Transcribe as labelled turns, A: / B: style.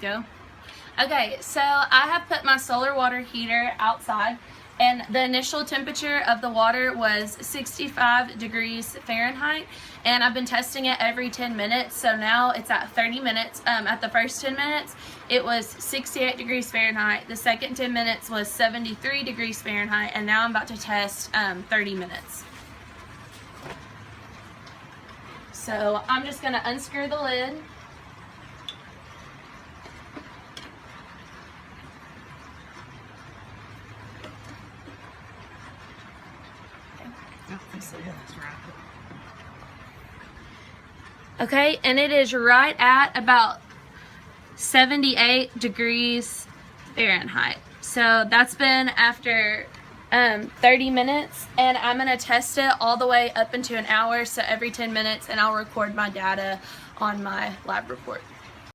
A: Go. Okay, so I have put my solar water heater outside, and the initial temperature of the water was 65 degrees Fahrenheit, and I've been testing it every 10 minutes, so now it's at 30 minutes. At the first 10 minutes, it was 68 degrees Fahrenheit. The second 10 minutes was 73 degrees Fahrenheit, and now I'm about to test 30 minutes. So I'm just going to unscrew the lid. Okay, and it is right at about 78 degrees Fahrenheit. So that's been after 30 minutes, and I'm going to test it all the way up into an hour, so every 10 minutes, and I'll record my data on my lab report.